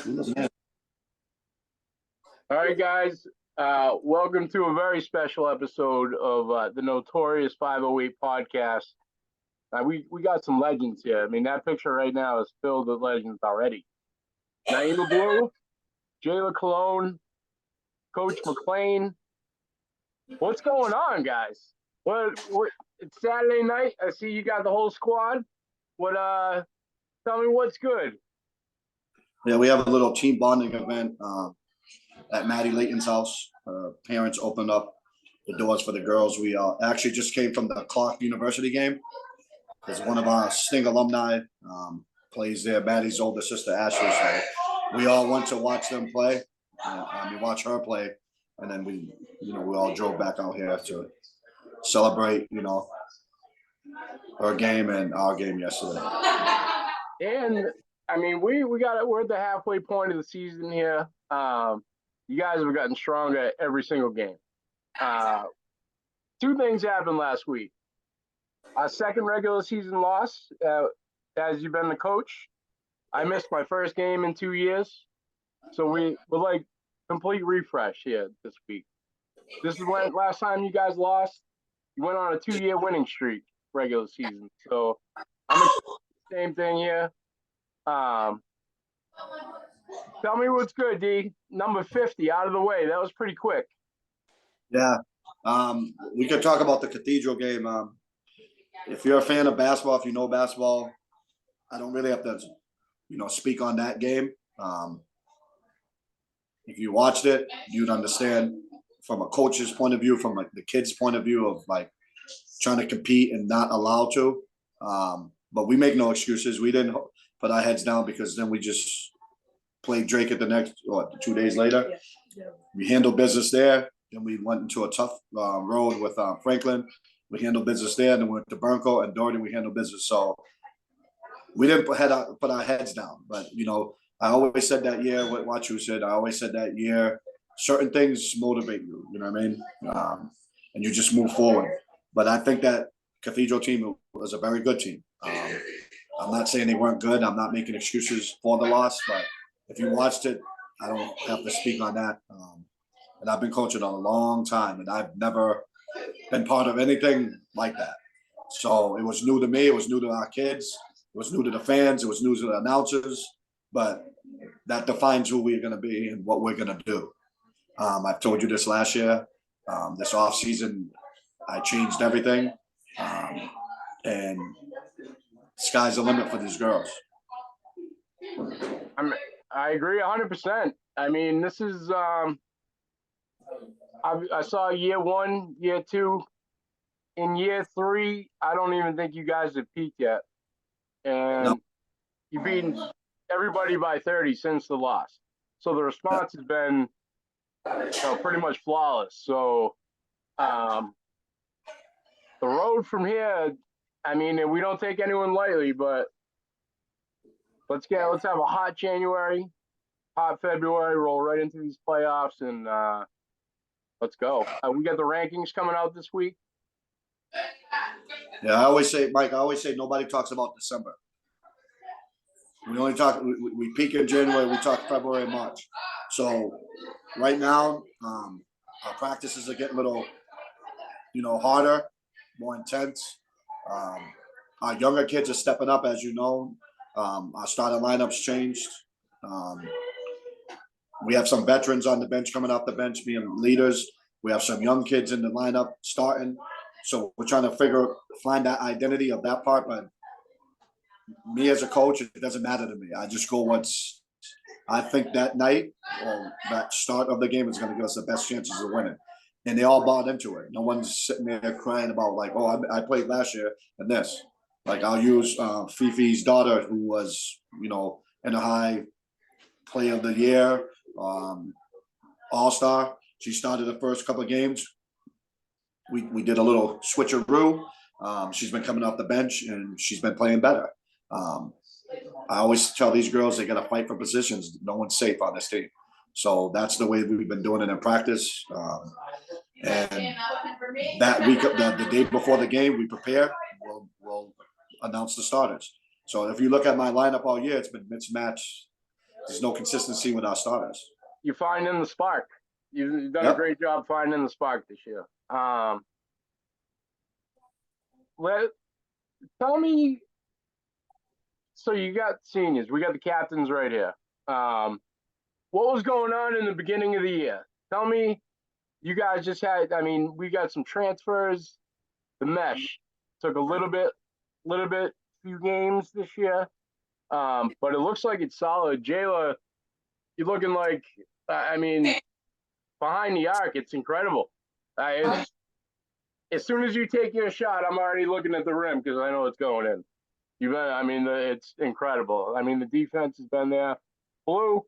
All right, guys. Welcome to a very special episode of the Notorious 508 podcast. We got some legends here. I mean, that picture right now is filled with legends already. Naima Blue, Jayla Cologne, Coach McClain. What's going on, guys? What? It's Saturday night. I see you got the whole squad. Tell me what's good. Yeah, we have a little team bonding event at Maddie Layton's house. Parents opened up the doors for the girls. We actually just came from the Clark University game because one of our Sting alumni plays there. Maddie's older sister, Ashley. So we all went to watch them play. Watch her play, and then we all drove back out here to celebrate, her game and our game yesterday. And I mean, we're at the halfway point of the season here. You guys have gotten stronger every single game. Two things happened last week. Our second regular season loss, as you've been the coach. I missed my first game in 2 years. So we're like complete refresh here this week. This is when last time you guys lost. You went on a 2-year winning streak regular season. So I'm same thing here. Tell me what's good, D. Number 50 out of the way. That was pretty quick. Yeah. We could talk about the Cathedral game. If you're a fan of basketball, if you know basketball, I don't really have to, speak on that game. If you watched it, you'd understand from a coach's point of view, from like the kids' point of view of like trying to compete and not allowed to. But we make no excuses. We didn't put our heads down because then we just played Drake at the next 2 days later. Yeah. We handled business there. Then we went into a tough road with Franklin. We handled business there. Then we went to Burnco and Doherty. We handled business. So we didn't put our heads down. But, I always said that year, what Wachu said, I always said that year, certain things motivate you, you know what I mean? And you just move forward. But I think that Cathedral team was a very good team. I'm not saying they weren't good. I'm not making excuses for the loss. But if you watched it, I don't have to speak on that. And I've been coaching a long time, and I've never been part of anything like that. So it was new to me. It was new to our kids. It was new to the fans. It was new to the announcers. But that defines who we're going to be and what we're going to do. I've told you this last year. This offseason, I changed everything. And sky's the limit for these girls. I agree 100%. I mean, this is I saw year 1, year 2. In year 3, I don't even think you guys have peaked yet. And you've beaten everybody by 30 since the loss. So the response has been pretty much flawless. So the road from here, I mean, and we don't take anyone lightly, but let's have a hot January, hot February, roll right into these playoffs, and let's go. We got the rankings coming out this week. Yeah, I always say, Mike, nobody talks about December. We only talk, we peak in January, we talk February and March. So right now, our practices are getting a little, harder, more intense. Our younger kids are stepping up, as you know. Our starting lineups changed. We have some veterans on the bench coming off the bench being leaders. We have some young kids in the lineup starting. So we're trying to find that identity of that part. But me as a coach, it doesn't matter to me. I just go I think that night or that start of the game is going to give us the best chances of winning. And they all bought into it. No one's sitting there crying about like, oh, I played last year and this. Like I'll use Fifi's daughter, who was, in a high play of the year, all-star. She started the first couple of games. We did a little switcheroo. She's been coming off the bench and she's been playing better. I always tell these girls they got to fight for positions. No one's safe on this team. So that's the way we've been doing it in practice. And that week, the day before the game, we prepare. We'll announce the starters. So if you look at my lineup all year, it's been mismatched there's no consistency with our starters. You're finding the spark. You've done a great job finding the spark this year. Tell me. So you got seniors. We got the captains right here. What was going on in the beginning of the year? Tell me. You guys just had. I mean, we got some transfers. The mesh took a little bit, few games this year. But it looks like it's solid. Jayla, you're looking like. I mean, behind the arc, it's incredible. As soon as you take your shot, I'm already looking at the rim because I know it's going in. It's incredible. I mean, the defense has been there. Blue,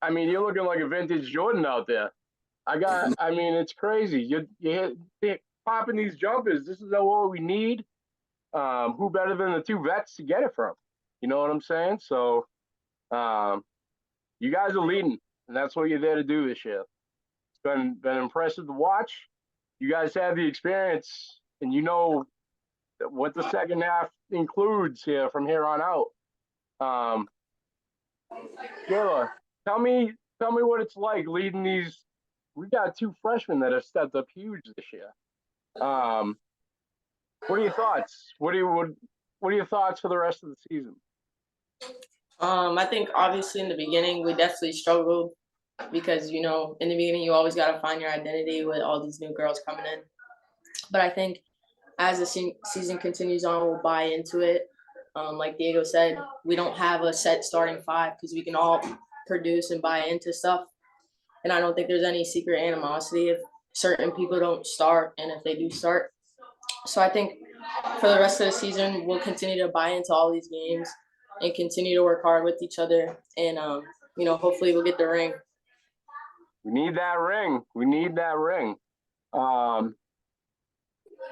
I mean, you're looking like a vintage Jordan out there. It's crazy. You're popping these jumpers. This is what we need. Who better than the two vets to get it from? You know what I'm saying? So, you guys are leading, and that's what you're there to do this year. It's been impressive to watch. You guys have the experience, and you know what the second half includes here from here on out. Jayla, tell me what it's like leading these. We got two freshmen that have stepped up huge this year. What are your thoughts? What are your thoughts for the rest of the season? I think obviously in the beginning we definitely struggled because in the beginning you always got to find your identity with all these new girls coming in. But I think as the season continues on, we'll buy into it. Like Diego said, we don't have a set starting five because we can all produce and buy into stuff. And I don't think there's any secret animosity if certain people don't start and if they do start. So I think for the rest of the season, we'll continue to buy into all these games and continue to work hard with each other. And, hopefully we'll get the ring. We need that ring.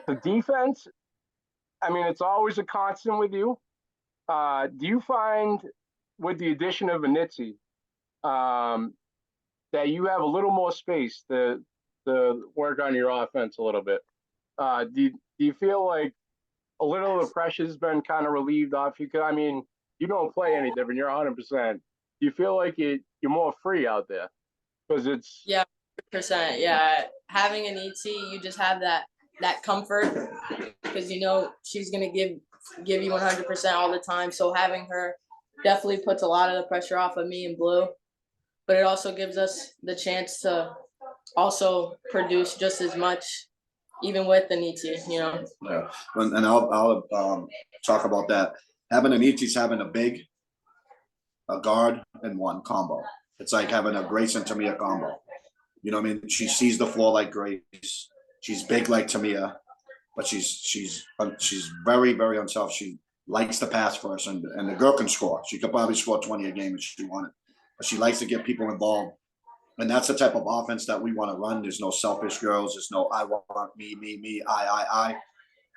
The defense, I mean, it's always a constant with you. Do you find with the addition of Anitzi that you have a little more space to work on your offense a little bit? Do you feel like a little of the pressure's been kind of relieved off you? Because, I mean, you don't play any different. You're 100%. Do you feel like you're more free out there? Because it's... Yeah, 100%. Yeah, having an ET, you just have that comfort because she's going to give you 100% all the time. So having her definitely puts a lot of the pressure off of me and Blue. But it also gives us the chance to also produce just as much, even with an ET, Yeah, and I'll talk about that. Having an ET is having a guard, and one combo. It's like having a Grace and Tamia combo. You know what I mean? She sees the floor like Grace. She's big like Tamia, but she's very, very unselfish. She likes to pass first, and the girl can score. She could probably score 20 a game if she wanted. But she likes to get people involved. And that's the type of offense that we want to run. There's no selfish girls. There's no I want me, I.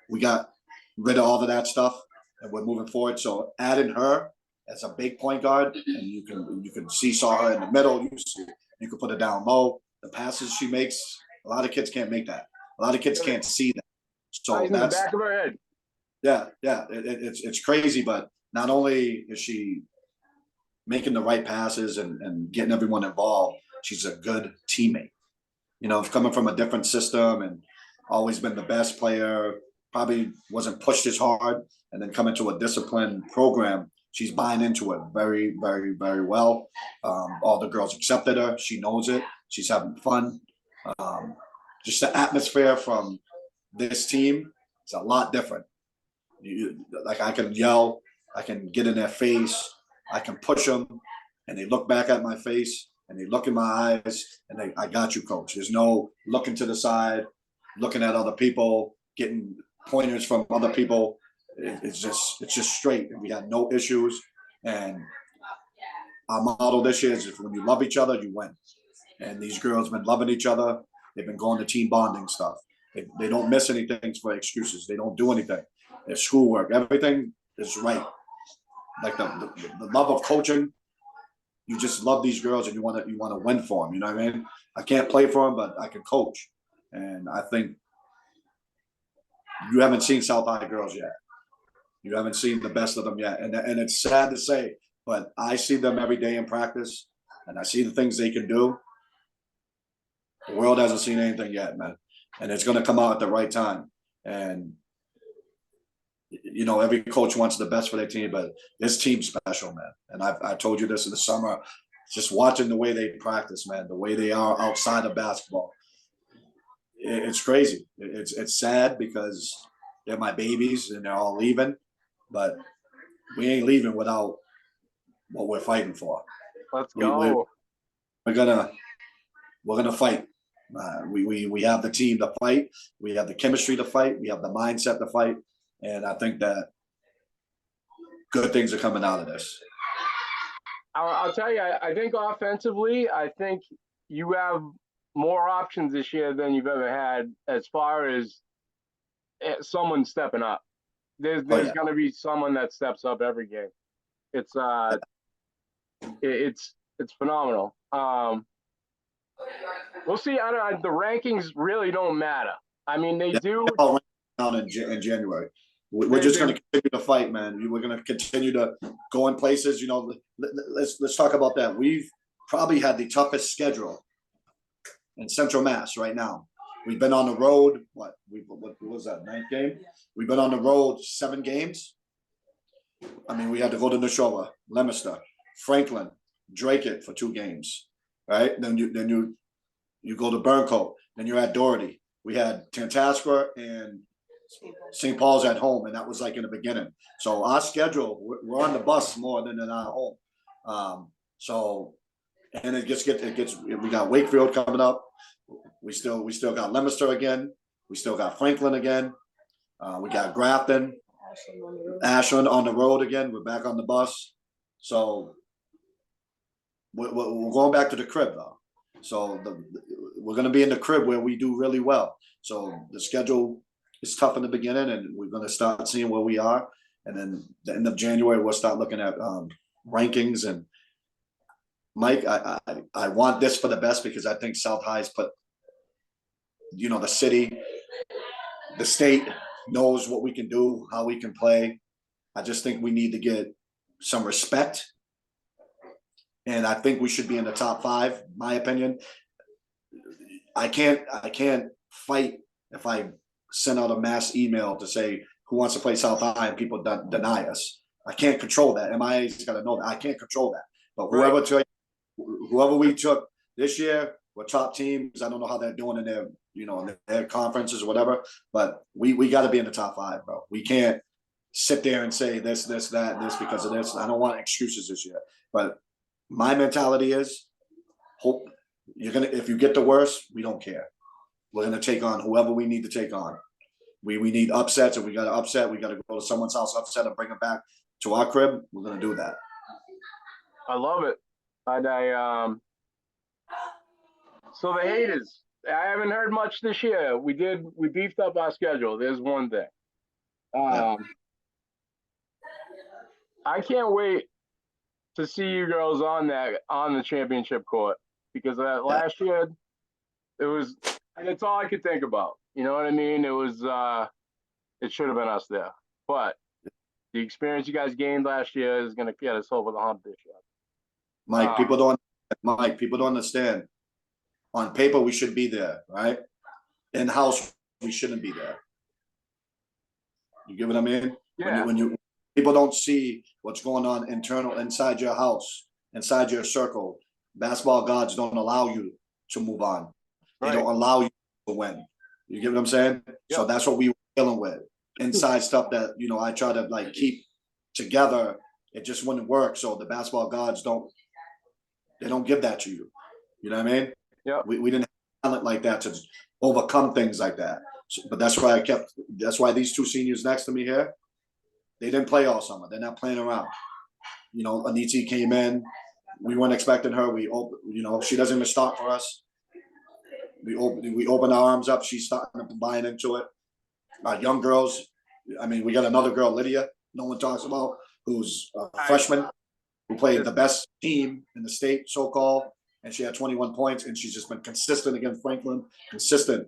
We got rid of all of that stuff, and we're moving forward. So adding her as a big point guard, and you can seesaw her in the middle. You can put her down low. The passes she makes, a lot of kids can't make that. A lot of kids can't see that. So in the back of her head. Yeah. It's crazy, but not only is she making the right passes and getting everyone involved, she's a good teammate. Coming from a different system and always been the best player, probably wasn't pushed as hard, and then coming to a disciplined program, she's buying into it very, very, very well. All the girls accepted her. She knows it. She's having fun. Just the atmosphere from this team is a lot different. Like I can yell, I can get in their face, I can push them, and they look back at my face and they look in my eyes and I got you, coach. There's no looking to the side, looking at other people, getting pointers from other people. It's just straight. We got no issues. And our motto this year is if when you love each other, you win. And these girls have been loving each other. They've been going to team bonding stuff. They don't miss anything for excuses. They don't do anything. Their schoolwork, everything is right. Like the love of coaching, you just love these girls and you want to win for them. You know what I mean? I can't play for them, but I can coach. And I think you haven't seen South High girls yet. You haven't seen the best of them yet. And it's sad to say, but I see them every day in practice, and I see the things they can do. The world hasn't seen anything yet, man, and it's going to come out at the right time. And you know, every coach wants the best for their team, but this team's special, man. And I told you this in the summer, just watching the way they practice, man, the way they are outside of basketball. It's crazy. It's sad because they're my babies and they're all leaving, but we ain't leaving without what we're fighting for. Let's go. We're gonna fight. We have the team to fight. We have the chemistry to fight. We have the mindset to fight. And I think that good things are coming out of this. I'll tell you, I think offensively, I think you have more options this year than you've ever had as far as someone stepping up. There's going to be someone that steps up every game. It's phenomenal. We'll see. The rankings really don't matter. I mean, they do. Down in January. We're just going to continue to fight, man. We're going to continue to go in places. You know, let's talk about that. We've probably had the toughest schedule in Central Mass right now. We've been on the road. What was that, 9th game? We've been on the road 7 games. I mean, we had to go to Neshoba, Leominster, Franklin, Drake for 2 games, right? Then you go to Burncoat. Then you're at Doherty. We had Tantascwa and St. Paul's at home, and that was like in the beginning. So our schedule, we're on the bus more than at home. And it gets. We got Wakefield coming up. We still got Leominster again. We still got Franklin again. We got Grafton, Ashland on the road again. We're back on the bus. So we're going back to the crib though. So we're going to be in the crib where we do really well. So the schedule is tough in the beginning, and we're going to start seeing where we are. And then the end of January, we'll start looking at rankings. And Mike, I want this for the best because I think South High's put, you know, the city, the state knows what we can do, how we can play. I just think we need to get some respect. And I think we should be in the top 5, my opinion. I can't fight if I send out a mass email to say who wants to play South High and people deny us. I can't control that. MIA's got to know that. I can't control that. But whoever we took this year, we're top teams. I don't know how they're doing in their, you know, in their conferences or whatever, but we got to be in the top 5, bro. We can't sit there and say this, that, this because of this. I don't want excuses this year. But my mentality is, hope if you get the worst, we don't care. We're gonna take on whoever we need to take on. We need upsets, and we got to upset. We got to go to someone's house, upset, and bring them back to our crib. We're gonna do that. I love it. So the haters. I haven't heard much this year. We beefed up our schedule. There's one thing. I can't wait to see you girls on the championship court, because last year and it's all I could think about. You know what I mean? It should have been us there, but the experience you guys gained last year is going to get us over the hump this year. Mike, people don't understand. On paper, we should be there, right? In house, we shouldn't be there. You get what I mean? Yeah. When people don't see what's going on inside your house, inside your circle. Basketball gods don't allow you to move on. They don't allow you to win. You get what I'm saying? Yep. So that's what we were dealing with. Inside stuff that, you know, I try to like keep together. It just wouldn't work. So the basketball gods don't give that to you. You know what I mean? Yeah. We didn't have talent like that to overcome things like that. So, but that's why these 2 seniors next to me here, they didn't play all summer. They're not playing around. You know, Aniti came in. We weren't expecting her. You know, she doesn't even start for us. We open our arms up. She's starting to buy into it. Our young girls. I mean, we got another girl, Lydia. No one talks about, who's a freshman, who played the best team in the state, so-called, and she had 21 points, and she's just been consistent against Franklin. Consistent.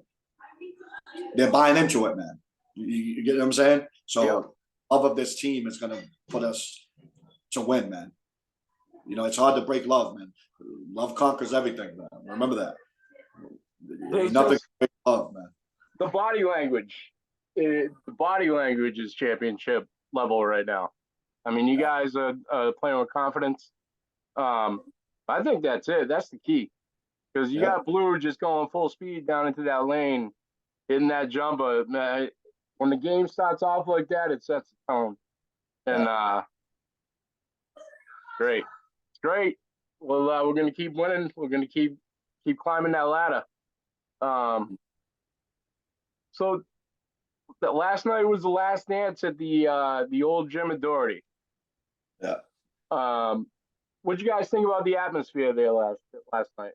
They're buying into it, man. You get what I'm saying? So, all of this team is going to put us to win, man. You know, it's hard to break love, man. Love conquers everything, man. Remember that. Ain't nothing to break love, man. The body language. The body language is championship level right now. I mean, you guys are playing with confidence. I think that's it. That's the key. Because you got Blue just going full speed down into that lane, hitting that jumper. When the game starts off like that, it sets the tone. And great. It's great. Well, we're going to keep winning. We're going to keep climbing that ladder. So last night was the last dance at the old gym at Doherty. Yeah. What'd you guys think about the atmosphere there last night?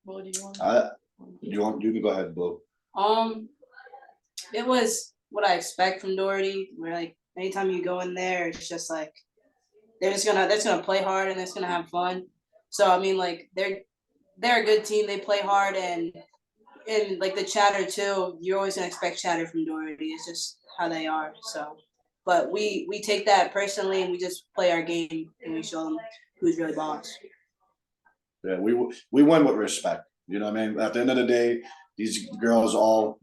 What do you want? You can go ahead, Blue. It was what I expect from Doherty. Where like anytime you go in there, it's just like they're gonna play hard and they're just gonna have fun. So I mean, like they're a good team. They play hard and like the chatter too. You're always gonna expect chatter from Doherty. It's just how they are. So, but we take that personally and we just play our game and we show them who's really boss. Yeah, we win with respect. You know what I mean? At the end of the day, these girls all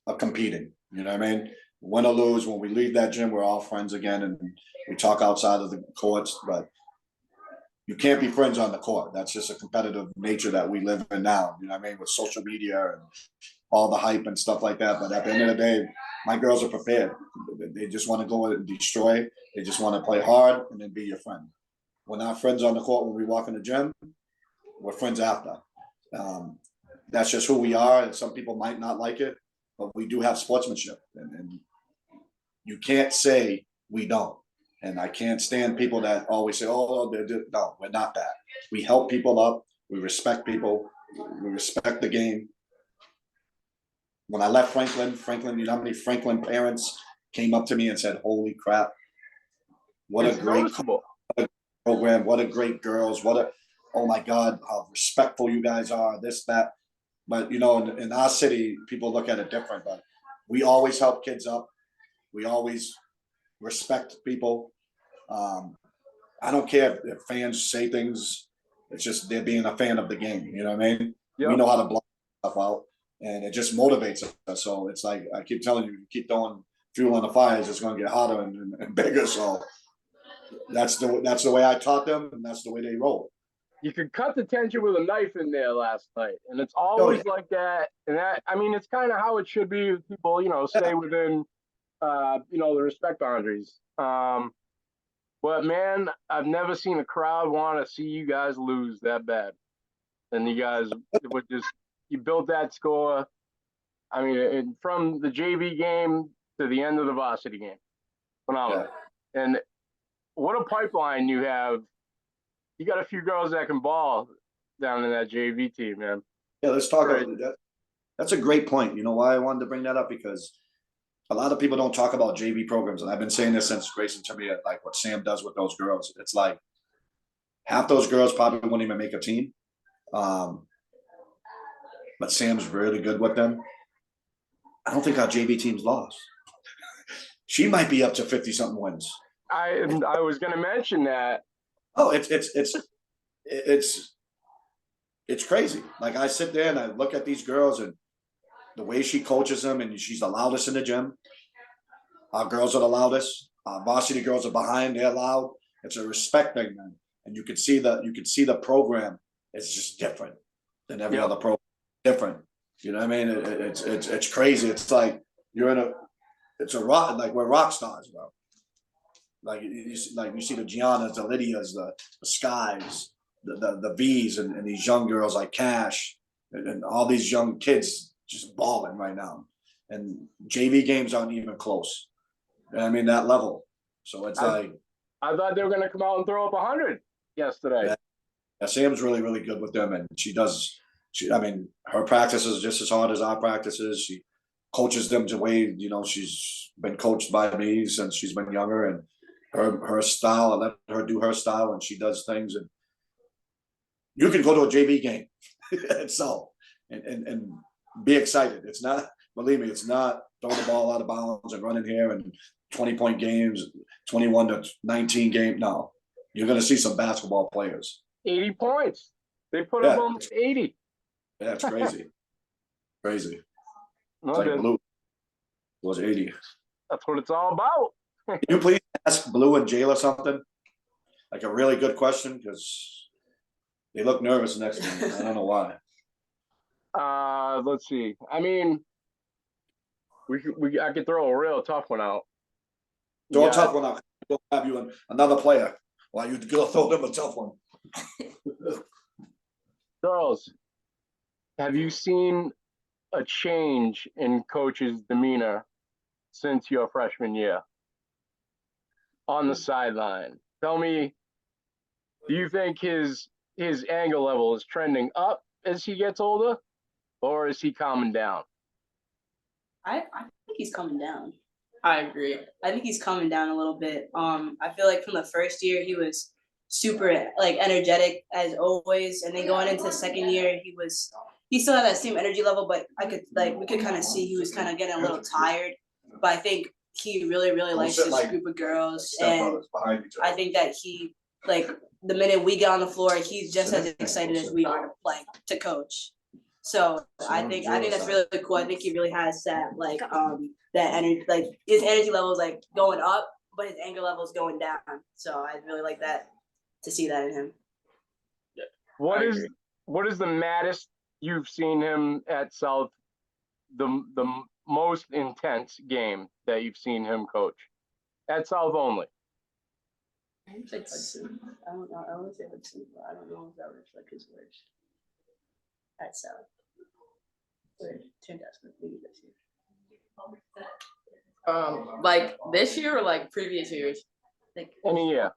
are competing. You know what I mean? Win or lose, when we leave that gym, we're all friends again, and we talk outside of the courts. But you can't be friends on the court. That's just a competitive nature that we live in now. You know what I mean? With social media and all the hype and stuff like that. But at the end of the day, my girls are prepared. They just want to go and destroy. They just want to play hard and then be your friend. We're not friends on the court when we walk in the gym. We're friends after. That's just who we are, and some people might not like it, but we do have sportsmanship, and you can't say we don't. And I can't stand people that always say, "Oh, no, we're not that." We help people up. We respect people. We respect the game. When I left Franklin, you know how many Franklin parents came up to me and said, "Holy crap, what a great program, what a great girls, oh my God, how respectful you guys are, this, that." But, you know, in our city, people look at it different, but we always help kids up. We always respect people. I don't care if fans say things. It's just they're being a fan of the game. You know what I mean? Yep. We know how to block stuff out, and it just motivates us. So it's like I keep telling you, keep throwing fuel on the fire. It's just going to get hotter and bigger. So that's the way I taught them, and that's the way they roll. You could cut the tension with a knife in there last night, and it's always like that. And that, I mean, it's kind of how it should be. With people, you know, stay within, you know, the respect boundaries. But man, I've never seen a crowd want to see you guys lose that bad. And you guys would you built that score. I mean, from the JV game to the end of the varsity game, phenomenal. Yeah. And what a pipeline you have. You got a few girls that can ball down in that JV team, man. Yeah, let's talk about that. That's a great point. You know why I wanted to bring that up? Because a lot of people don't talk about JV programs, and I've been saying this since Grayson told me, like what Sam does with those girls. It's like half those girls probably won't even make a team, but Sam's really good with them. I don't think our JV team's lost. She might be up to 50-something wins. I was going to mention that. Oh, it's crazy. Like I sit there and I look at these girls and the way she coaches them, and she's the loudest in the gym. Our girls are the loudest. Our varsity girls are behind. They're loud. It's a respect thing, man. And you could see the program is just different than every other program. Different. You know what I mean? It's crazy. It's like it's a rock. Like we're rock stars, bro. Like you see the Giannas, the Lydias, the Skies, the V's, and these young girls like Cash, and all these young kids just balling right now. And JV games aren't even close. I mean, that level. So it's I thought they were going to come out and throw up 100 yesterday. Yeah, Sam's really, really good with them, and I mean, her practice is just as hard as our practices. She coaches them the way, you know, she's been coached by me since she's been younger, and her style, I let her do her style, and she does things. And you can go to a JV game and be excited. It's not, believe me, it's not throw the ball out of bounds and run in here and 20-point games, 21 to 19 game. No, you're going to see some basketball players. 80 points. They put up Yeah. almost 80. Yeah, it's crazy. Crazy. No It's like good. Blue was 80. That's what it's all about. Can you please ask Blue and Jayla something? Like a really good question, because they look nervous next to me. I don't know why. Let's see. I mean, I could throw a real tough one out. Throw a tough one out. We'll have you another player while you go throw them a tough one. Girls, have you seen a change in Coach's demeanor since your freshman year on the sideline? Tell me, do you think his anger level is trending up as he gets older, or is he calming down? I think he's coming down. I agree. I think he's coming down a little bit. I feel like from the first year he was super like energetic as always, and then going into the second year he still had that same energy level, but we could kind of see he was kind of getting a little tired. But I think he really likes this group of girls, and I think that he like the minute we get on the floor, he's just as excited as we are to coach. So I think that's really cool. I think he really has that that energy, like his energy level is like going up, but his anger level is going down. So I really like that to see that in him. What is the maddest you've seen him at South? The most intense game that you've seen him coach at South only? I don't know. I want to say Hudson, but I don't know if that was like his worst at South. It turned out to be this year. Like this year or like previous years? Like Any year.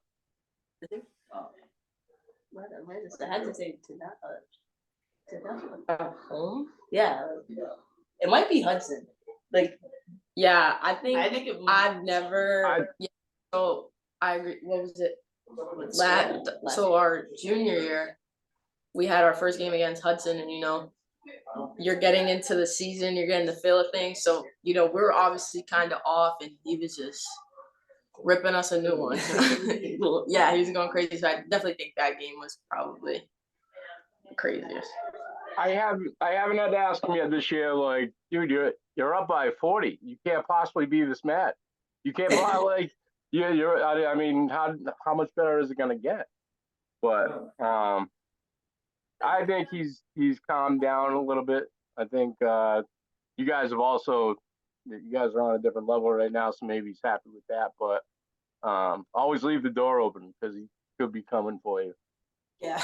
Where is I had to say to that. Home? Yeah, it might be Hudson. Like, Yeah, I think it I've never. Yeah, so I agree. What was it? So our junior year, we had our first game against Hudson, and you're getting into the season, you're getting the feel of things. So we're obviously kind of off, and he was just ripping us a new one. Yeah, he was going crazy. So I definitely think that game was probably the craziest. I haven't had to ask him yet this year. Like, dude, you're up by 40. You can't possibly be this mad. You can't like, yeah. I mean, how much better is it gonna get? But I think he's calmed down a little bit. I think you guys are on a different level right now, so maybe he's happy with that. But always leave the door open because he could be coming for you. Yeah.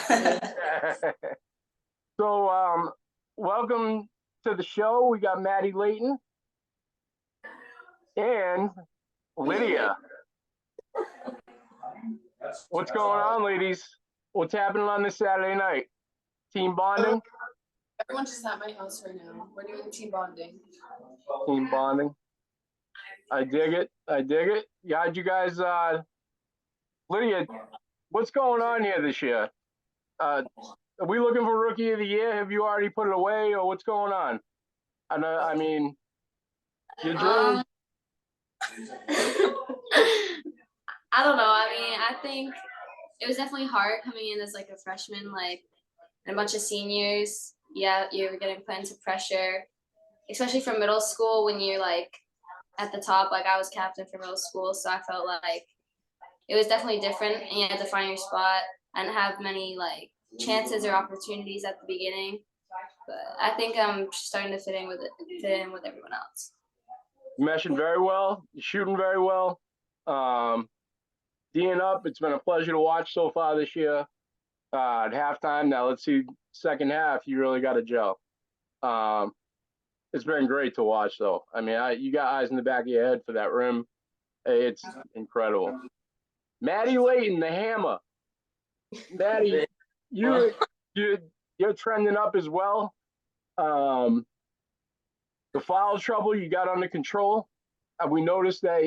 So, welcome to the show. We got Maddie Layton and Lydia. What's going on, ladies? What's happening on this Saturday night? Team bonding? Everyone's just at my house right now. We're doing team bonding. Team bonding. I dig it. Yeah, how'd you guys, Lydia, what's going on here this year? Are we looking for Rookie of the Year? Have you already put it away, or what's going on? I mean, you're drilling. I don't know. I mean, I think it was definitely hard coming in as like a freshman, and a bunch of seniors. Yeah, you're getting put into pressure, especially from middle school when you're like at the top. Like I was captain for middle school, so I felt like it was definitely different, and you had to find your spot. I didn't have many chances or opportunities at the beginning, but I think I'm starting to fit in with everyone else. You're meshing very well. You're shooting very well. D'ing up. It's been a pleasure to watch so far this year. At halftime, now let's see second half. You really got to gel. It's been great to watch, though. I mean, you got eyes in the back of your head for that rim. It's incredible. Maddie Layton, the hammer. Maddie, you're trending up as well. The foul trouble you got under control. We noticed that.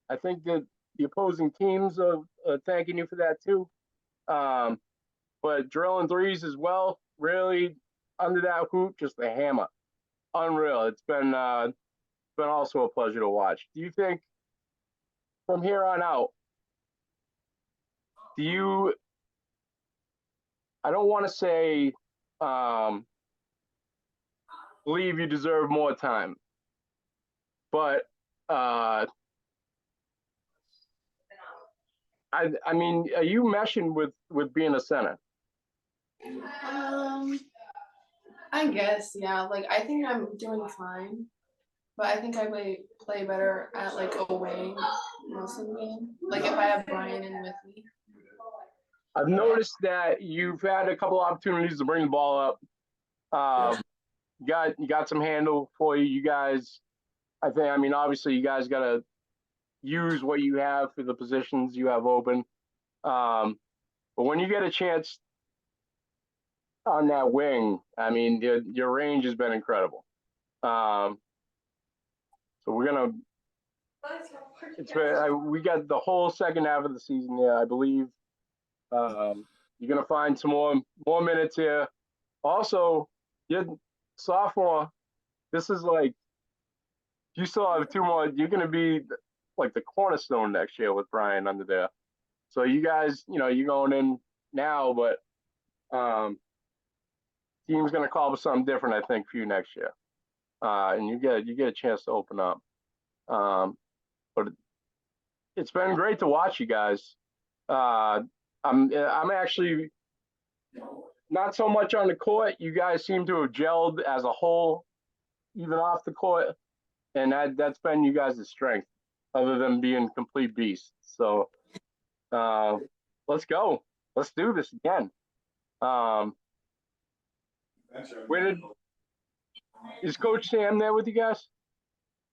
I think that the opposing teams are thanking you for that too. But drilling threes as well, really under that hoop, just a hammer. Unreal. It's been also a pleasure to watch. Do you think from here on out, do you, I don't want to say, believe you deserve more time, but I mean, are you meshing with being a center? I guess, yeah. Like I think I'm doing fine, but I think I play better at like a wing most of the game. Like if I have Brian in with me. I've noticed that you've had a couple opportunities to bring the ball up. You got some handle for you. You guys, I mean, obviously, you guys got to use what you have for the positions you have open. But when you get a chance on that wing, I mean, your range has been incredible. So we're gonna. We got the whole second half of the season here, I believe. You're gonna find some more minutes here. Also, you're sophomore. This is like you still have 2 more. You're gonna be like the cornerstone next year with Brian under there. So you guys, you're going in now, but team's gonna call for something different, I think, for you next year. And you get a chance to open up. But it's been great to watch you guys. I'm actually not so much on the court. You guys seem to have gelled as a whole, even off the court, and that's been you guys' strength, other than being complete beasts. So let's go. Let's do this again. Is Coach Sam there with you guys?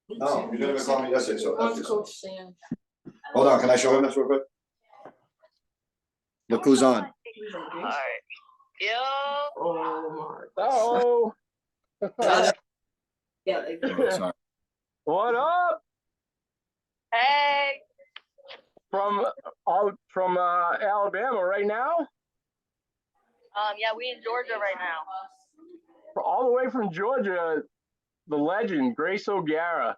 No, you didn't even call me yesterday, so. On Coach Sam. Hold on, can I show him this real quick? Look who's on. Alright. Yo. Oh my. Oh. Yeah, like Oh, sorry. What up? Hey. From Alabama right now? Yeah, we in Georgia right now. All the way from Georgia, the legend, Grace O'Gara.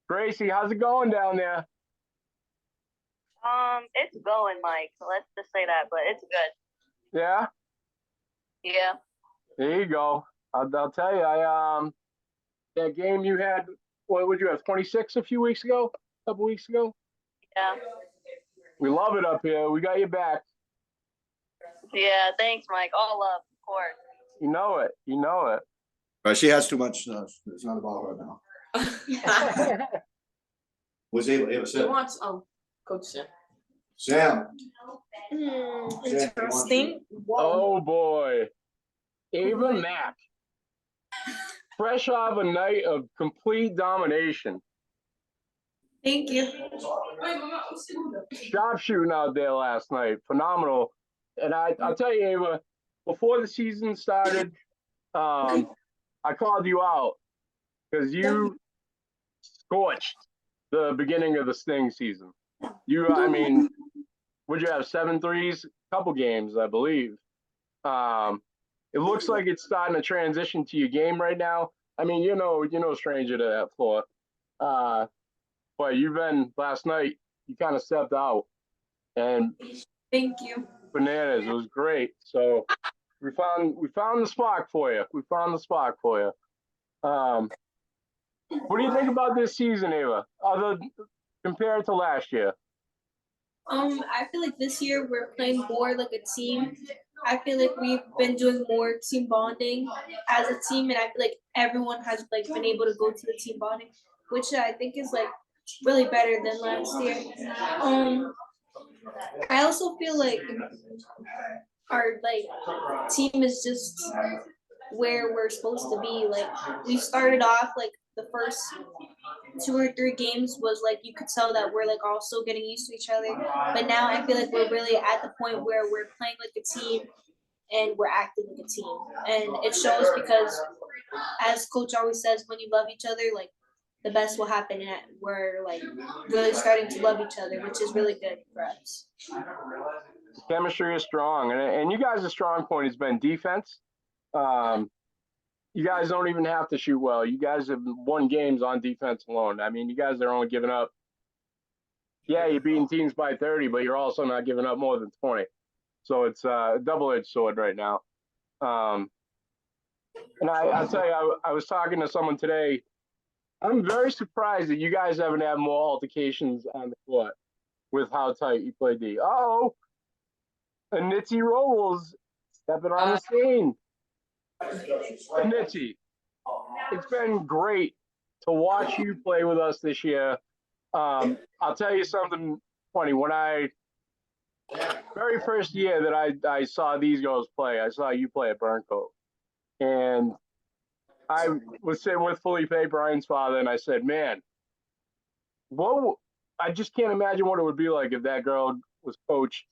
Gracie, how's it going down there? It's going, Mike. Let's just say that, but it's good. Yeah? Yeah. There you go. I'll tell you, that game you had, what would you have, 26 a couple weeks ago? Yeah. We love it up here. We got your back. Yeah, thanks, Mike. All love, of course. You know it. You know it. Right, she has too much, it's not about her now. Was able he sit. wants Coach Sam. Sam. Interesting. Oh, boy. Ava Mack. Fresh off a night of complete domination. Thank you. Sharpshooting out there last night. Phenomenal. And I'll tell you, Ava, before the season started, I called you out because you scorched the beginning of the Sting season. I mean, would you have 7 threes? Couple games, I believe. It looks like it's starting to transition to your game right now. I mean, you're no stranger to that floor. But last night, you kind of stepped out. And Thank you. bananas. It was great. So we found the spark for you. What do you think about this season, Ava? Compared to last year? I feel like this year we're playing more like a team. I feel like we've been doing more team bonding as a team, and I feel like everyone has like been able to go to the team bonding, which I think is like really better than last year. I also feel like our team is just where we're supposed to be. Like we started off like the first 2 or 3 games was like you could tell that we're like also getting used to each other. But now I feel like we're really at the point where we're playing like a team and we're acting like a team. And it shows because as coach always says, when you love each other, like the best will happen, and we're like really starting to love each other, which is really good for us. Chemistry is strong, and you guys' strong point has been defense. You guys don't even have to shoot well. You guys have won games on defense alone. I mean, you guys are only giving up yeah, you're beating teams by 30, but you're also not giving up more than 20. So it's a double-edged sword right now. And I'll tell you, I was talking to someone today. I'm very surprised that you guys haven't had more altercations on the court with how tight you play D. Oh, Nitty Rolls stepping on the scene. Nitty, it's been great to watch you play with us this year. I'll tell you something funny. When very first year that I saw these girls play, I saw you play at Burncoat. And I was sitting with Felipe, Brian's father, and I said, man, I just can't imagine what it would be like if that girl was coached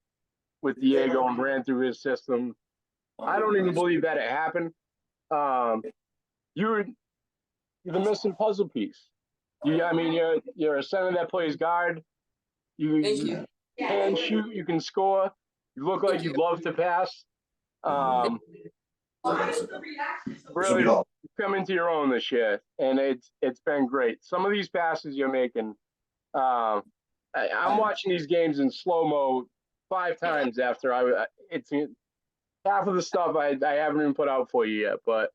with Diego and ran through his system. I don't even believe that it happened. You're the missing puzzle piece. You're a center that plays guard. Thank You you. can shoot. You can score. You look like you love to pass. Really come into your own this year, and it's been great. Some of these passes you're making, I'm watching these games in slow mo 5 times after it's half of the stuff I haven't even put out for you yet, but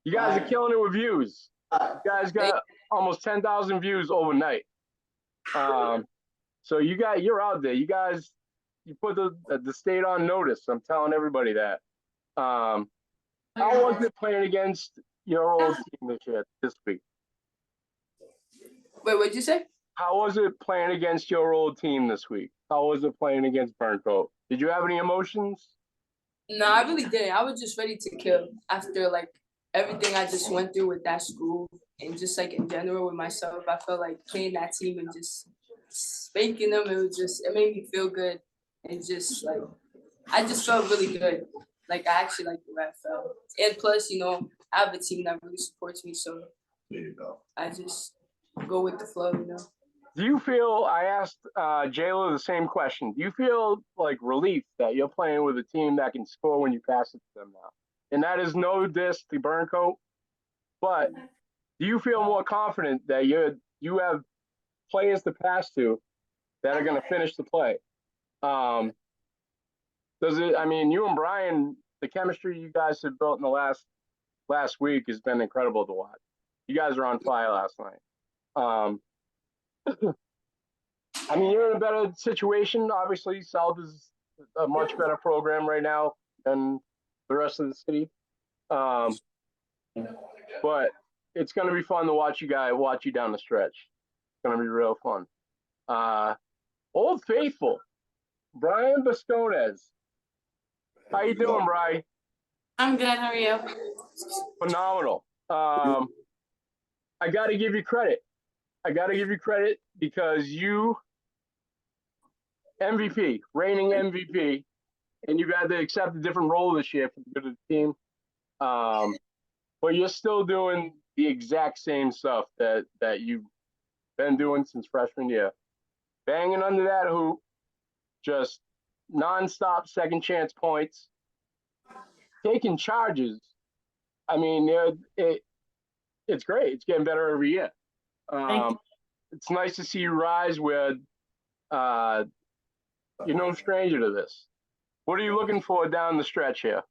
you guys are killing it with views. You guys got almost 10,000 views overnight. So you're out there. You guys, you put the state on notice. I'm telling everybody that. How was it playing against your old team this week? Wait, what'd you say? How was it playing against your old team this week? How was it playing against Burncoat? Did you have any emotions? No, I really didn't. I was just ready to kill after like everything I just went through with that school and just like in general with myself. I felt like playing that team and just spanking them. It made me feel good and just like I just felt really good. Like I actually like the way I felt. And plus, I have a team that really supports me, so There you go. I just go with the flow, Do you feel, I asked Jayla the same question, do you feel like relief that you're playing with a team that can score when you pass it to them now? And that is no diss to Burncoat, but do you feel more confident that you have players to pass to that are going to finish the play? You and Brian, the chemistry you guys have built in the last week has been incredible to watch. You guys are on fire last night. You're in a better situation. Obviously, South is a much better program right now than the rest of the city. But it's going to be fun to watch you down the stretch. It's going to be real fun. Old Faithful, Brian Bascones. How you doing, Brian? I'm good. How are you? Phenomenal. I got to give you credit. Because you MVP, reigning MVP, and you've had to accept a different role this year for the good of the team. But you're still doing the exact same stuff that you've been doing since freshman year. Banging under that hoop, just nonstop second chance points, taking charges. It's great. It's getting better every year. It's nice to see you rise with you're no stranger to this. What are you looking for down the stretch here?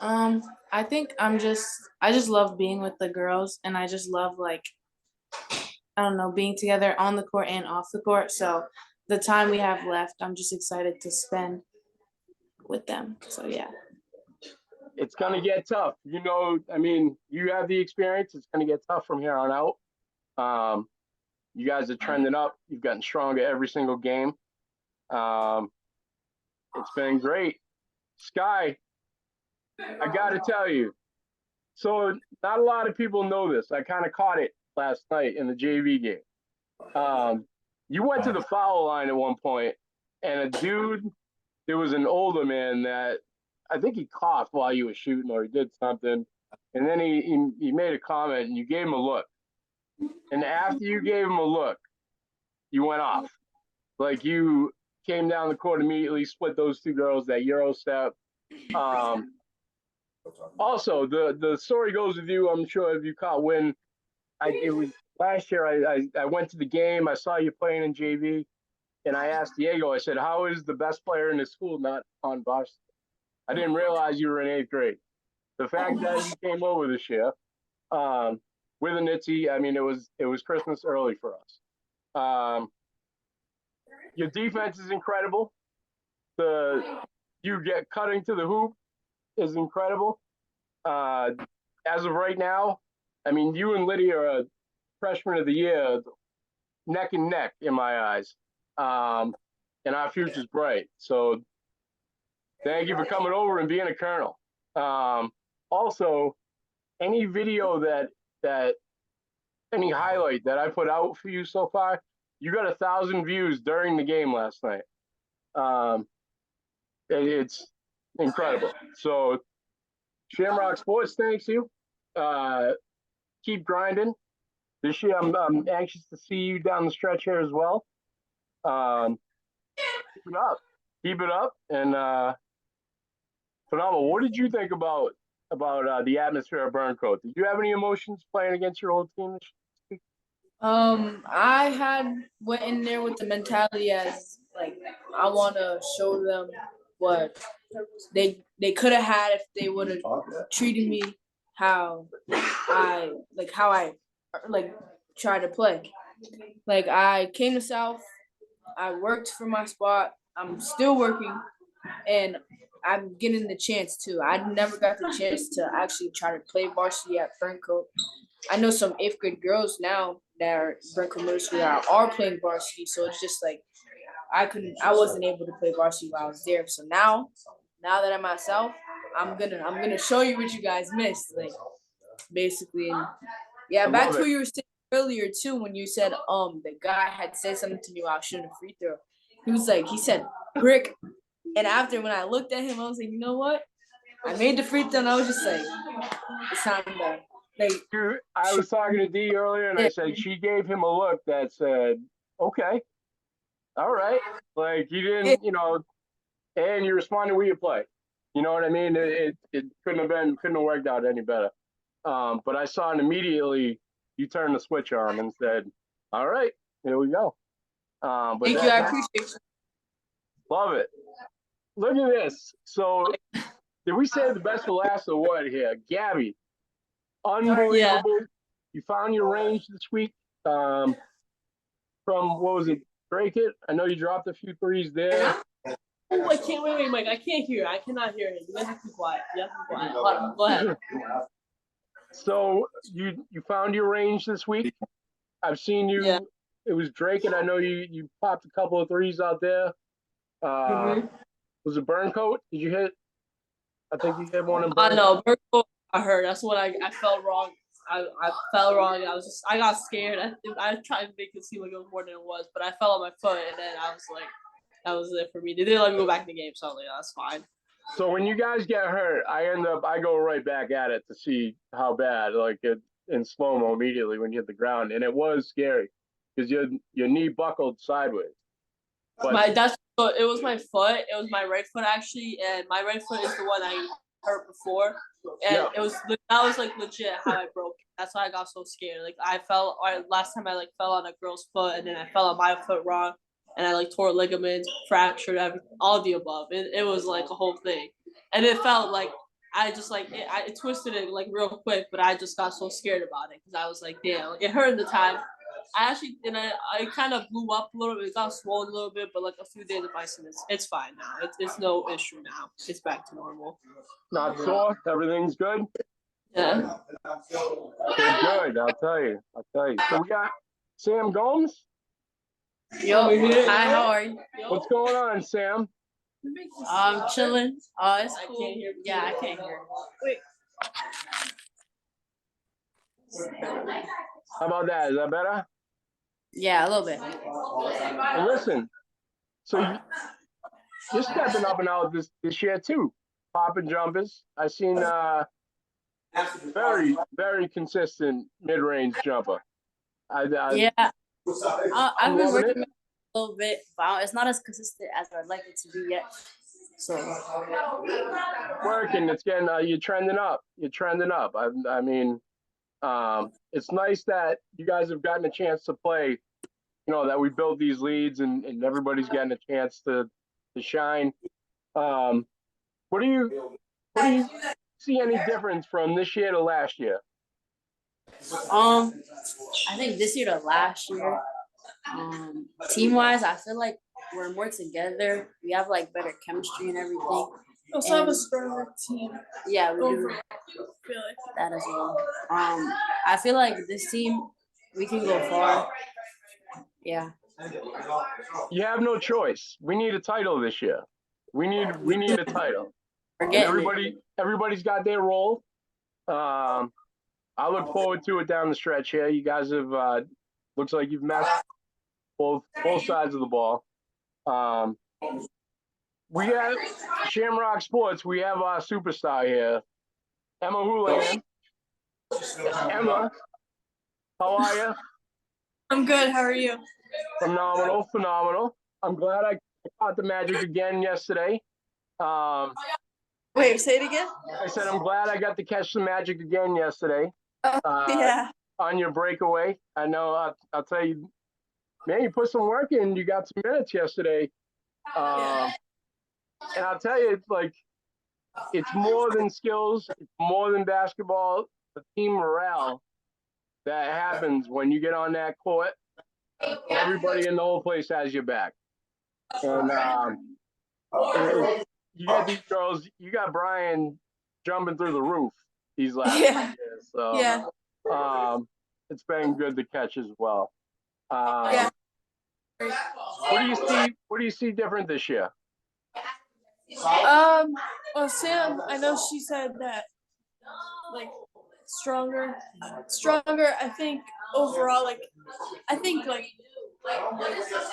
I think I just love being with the girls, and I just love being together on the court and off the court. So the time we have left, I'm just excited to spend with them. So yeah. It's gonna get tough. You have the experience. It's gonna get tough from here on out. You guys are trending up. You've gotten stronger every single game. It's been great. Sky, I got to tell you. So not a lot of people know this. I kind of caught it last night in the JV game. You went to the foul line at one point, and there was an older man that I think he coughed while you were shooting or he did something. And then he made a comment and you gave him a look. And after you gave him a look, you went off. Like you came down the court immediately, split those two girls, that Euro step. Also, the story goes with you, I'm sure if you caught wind, it was last year I went to the game. I saw you playing in JV, and I asked Diego. I said, "How is the best player in the school not on varsity?" I didn't realize you were in 8th grade. The fact that you came over this year with a Nitsy, I mean, it was Christmas early for us. Your defense is incredible. You get cutting to the hoop is incredible. As of right now, I mean, you and Lydia are freshman of the year, neck and neck in my eyes. And our future's bright. So thank you for coming over and being a colonel. Also, any video that any highlight that I put out for you so far, you got 1,000 views during the game last night. It's incredible. So Shamrock Sports thanks you. Keep grinding. This year, I'm anxious to see you down the stretch here as well. Keep it up, and phenomenal. What did you think about the atmosphere of Burncoat? Did you have any emotions playing against your old team? I went in there with the mentality as like I want to show them what they could have had if they would have treated me how I try to play. Like I came to South, I worked for my spot. I'm still working, and I'm getting the chance too. I never got the chance to actually try to play varsity at Burncoat. I know some 8th grade girls now that are Burncoat Middle School that are playing varsity, so it's just like I wasn't able to play varsity while I was there. So now that I'm at South, I'm gonna show you what you guys missed, like basically. And yeah, back to what you were saying earlier too, when you said the guy had said something to me while I was shooting a free throw. He said brick, and after when I looked at him, I was like, you know what? I made the free throw, and I was just like, it's time to Dude, I was talking to Dee earlier, and I said she gave him a look that said, "Okay, all right." Like you didn't, and you responded with your play. You know what I mean? It couldn't have worked out any better. But I saw it immediately. You turned the switch on and said, "All right, here we go." But thank you, I appreciate you. Love it. Look at this. So, did we say the best for last or what here? Gabby, unbelievable. Yeah. You found your range this week. From what was it? Break it. I know you dropped a few threes there. Oh, I can't wait, Mike. I can't hear. I cannot hear it. You have to be quiet. Hold on. Go ahead. So you found your range this week. I've seen you. Yeah. It was Drake, and I know you popped a couple of threes out there. Was it Burncoat? Did you hit? I think you hit one in Burncoat. I know. Burncoat, I heard. That's what I felt wrong. I fell wrong. I got scared. I tried to make it seem like it was more than it was, but I fell on my foot, and then I was like, that was it for me. They didn't let me go back in the game, so I was like, that's fine. So when you guys get hurt, I go right back at it to see how bad, like in slow-mo immediately when you hit the ground, and it was scary because your knee buckled sideways. But it was my foot. It was my right foot actually, and my right foot is the one I hurt before, and that was like legit how I broke. That's why I got so scared. Like last time I fell on a girl's foot, and then I fell on my foot wrong, and I tore ligaments, fractured all of the above. It was like a whole thing, and it felt like I just I twisted it real quick, but I just got so scared about it because I was like, damn, it hurt at the time. I kind of blew up a little bit. It got swollen a little bit, but a few days of icing, it's fine now. It's no issue now. It's back to normal. Not sore. Everything's good. Yeah. Good. I'll tell you. So we got Sam Gomes. Yo, hi. How are you? What's going on, Sam? I'm chilling. It's cool. I can't hear. Wait. How about that? Is that better? Yeah, a little bit. Well, listen. So you're stepping up and out this year too, popping jumpers. I seen very very consistent mid-range jumper. I've been working a little bit, but it's not as consistent as I'd like it to be yet. So working, it's getting you're trending up. I mean, It's nice that you guys have gotten a chance to play. That we built these leads and everybody's getting a chance to shine. What do you see any difference from this year to last year? I think this year to last year, team wise, I feel like we're more together. We have like better chemistry and everything. Also have a stronger team. Yeah, we do Feel like that as well. I feel like this team, we can go far. Yeah. You have no choice. We need a title this year. We need a title. We're And getting everybody's got their role. I look forward to it down the stretch here. You guys have looks like you've matched both sides of the ball. We have Shamrock Sports. We have our superstar here, Emma Houlihan. Emma, how are you? I'm good. How are you? Phenomenal. I'm glad I caught the Magic again yesterday. Wait, say it again. I said I'm glad I got to catch the Magic again yesterday. Yeah. On your breakaway. I know. I'll tell you, man, you put some work in. You got some minutes yesterday. And I'll tell you, it's more than skills. It's more than basketball. The team morale that happens when you get on that court. Everybody in the whole place has your back. And you got these girls. You got Brian jumping through the roof these last years. So Yeah. it's been good to catch as well. Yeah. What do you see different this year? Well, Sam, I know she said that, like, stronger. I think overall, I think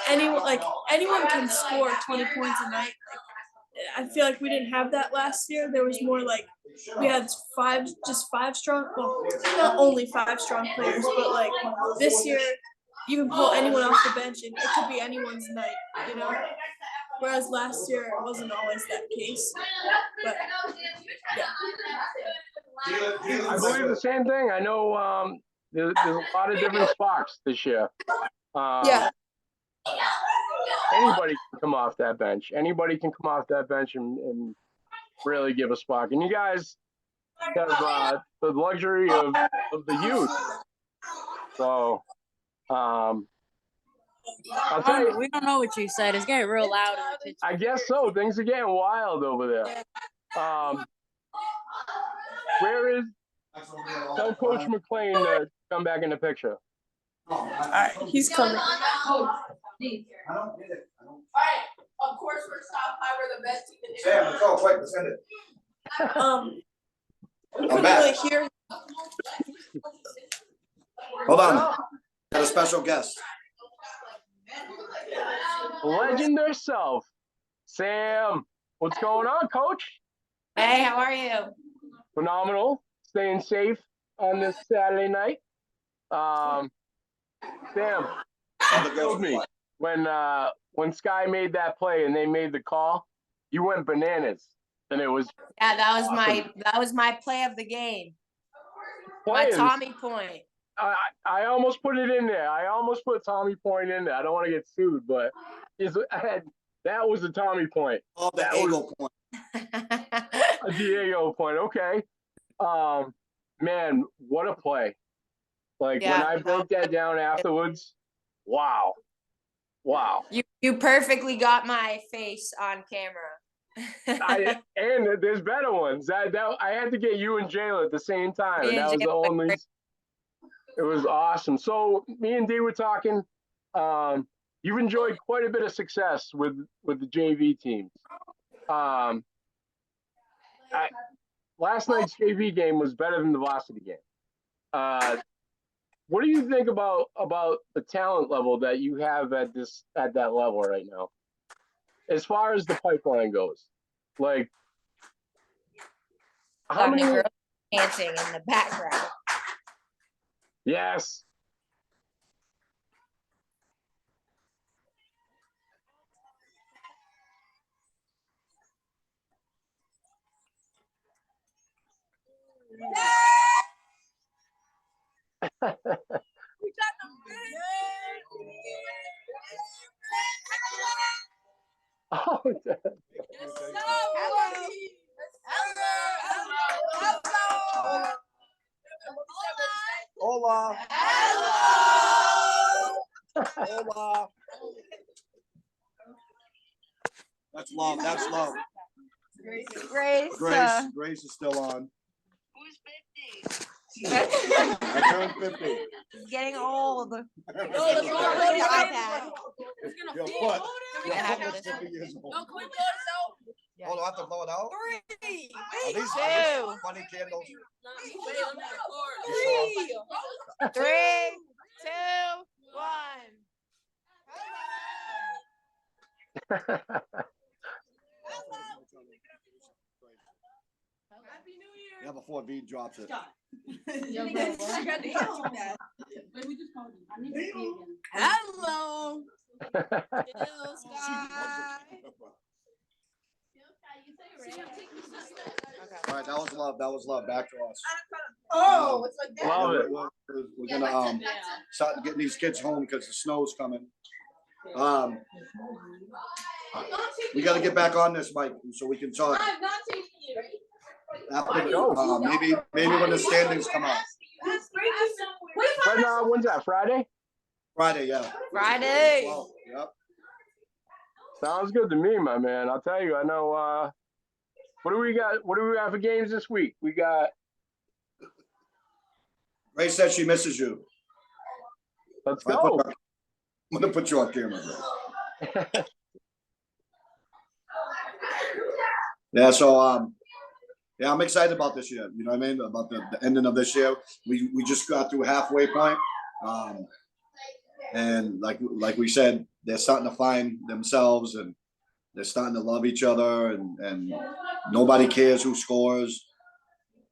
anyone can score 20 points a night. I feel like we didn't have that last year. There was more we had five strong. Well, not only 5 strong players, but this year, you can pull anyone off the bench and it could be anyone's night. Whereas last year it wasn't always that case. But yeah. I believe the same thing. I know there's a lot of different spots this year. Yeah. Anybody can come off that bench. Anybody can come off that bench and really give a spark. And you guys have the luxury of the youth. So I'll tell you. We don't know what you said. It's getting real loud in the kitchen. I guess so. Things are getting wild over there. Tell Coach McClain to come back in the picture. All right, he's coming. I don't get it. All right, of course we're top 5. We're the best team in the Sam, let's go quick. Let's end it. We couldn't really hear. Hold on. Got a special guest. Legend herself, Sam. What's going on, Coach? Hey, how are you? Phenomenal. Staying safe on this Saturday night. Sam, you killed me when Sky made that play and they made the call. You went bananas, and it was That was my play of the game. My playing. Tommy point. I almost put it in there. I almost put Tommy Point in there. I don't want to get sued, but that was the Tommy Point. Oh, the Diego point. A Diego Point. Okay. Man, what a play. When I broke that down afterwards, wow. You perfectly got my face on camera. And there's better ones. I had to get you and Jayla at the same time. And that was the only. It was awesome. So me and Dee were talking. You've enjoyed quite a bit of success with the JV teams. Last night's JV game was better than the varsity game. What do you think about the talent level that you have at that level right now? As far as the pipeline goes, how many girls dancing in the background? Yes. Oh, Hola. Hola. That's love. That's love. Grace. Grace is still on. Who's 50? I turned 50. He's getting old. No, let's go Look to your the iPad. Your foot. Your foot was 50 years old. No, can we blow this out? Oh, do I have to blow it out? 3, Are these 2, funny candles? 3, 2, 1. Yeah, before V drops it. Hello. All right, that was love. That was love. Back to us. Oh, it's like that. Love it. We're gonna start getting these kids home because the snow's coming. We got to get back on this, Mike, so we can talk. I'm not taking you. After, maybe when the standings come out. When's that? Friday? Friday, yeah. Friday. 12, yep. Sounds good to me, my man. I'll tell you. I know. What do we got? What do we got for games this week? We got. Ray said she misses you. Let's go. I'm gonna put you on camera, bro. Yeah, so yeah, I'm excited about this year. You know what I mean? About the ending of this year. We just got through halfway point. And like we said, they're starting to find themselves and they're starting to love each other and nobody cares who scores.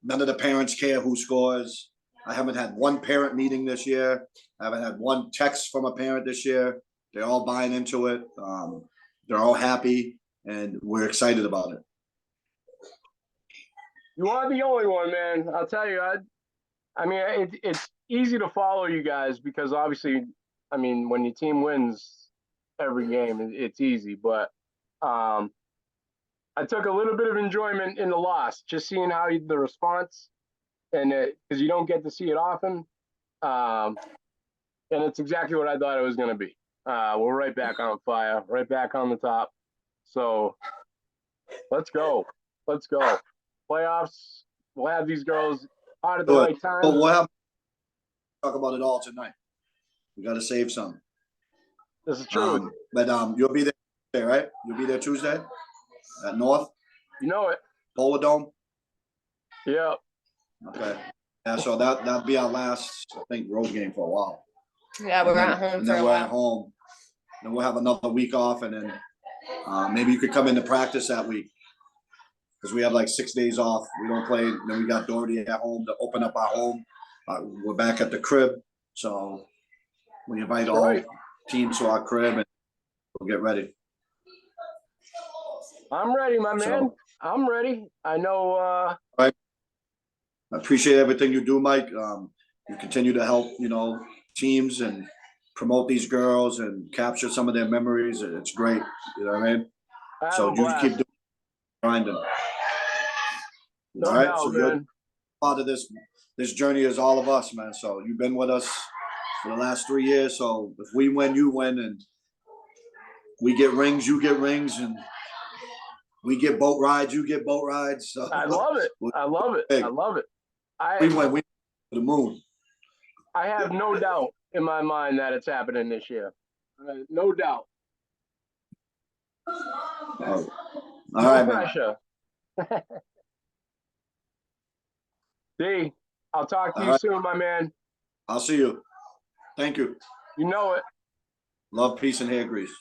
None of the parents care who scores. I haven't had one parent meeting this year. I haven't had one text from a parent this year. They're all buying into it. They're all happy and we're excited about it. You are the only one, man. I'll tell you. I mean, it's easy to follow you guys because obviously, I mean, when your team wins every game, it's easy. But I took a little bit of enjoyment in the loss, just seeing how the response, and because you don't get to see it often, and it's exactly what I thought it was going to be. We're right back on fire, right back on the top. So let's go. Let's go. Playoffs. We'll have these girls out at the right time. We'll have talk about it all tonight. We got to save some. This is true. But you'll be there, right? You'll be there Tuesday at North. You know it. Polo Dome. Yeah. Okay. Yeah. So that'll be our last, I think, road game for a while. Yeah, we're at home and for then a we're at while. home. Then we'll have another week off, and then maybe you could come into practice that week because we have like 6 days off. We don't play. Then we got Doherty at home to open up our home. We're back at the crib, so we invite all teams to our crib, and we'll get ready. I'm ready, my man. I'm ready. I know. I appreciate everything you do, Mike. You continue to help, teams and promote these girls and capture some of their memories. It's great. You know what I mean? So you keep doing grinding. No all right. doubt, So man. you're part of this journey is all of us, man. So you've been with us for the last 3 years. So if we win, you win, and we get rings, you get rings, and we get boat rides, you get boat rides. So I love it. I love it. I love it. We went to the moon. I have no doubt in my mind that it's happening this year. No doubt. All right, man. Pressure. D, I'll talk to you soon, my man. I'll see you. Thank you. You know it. Love, peace, and hair grease.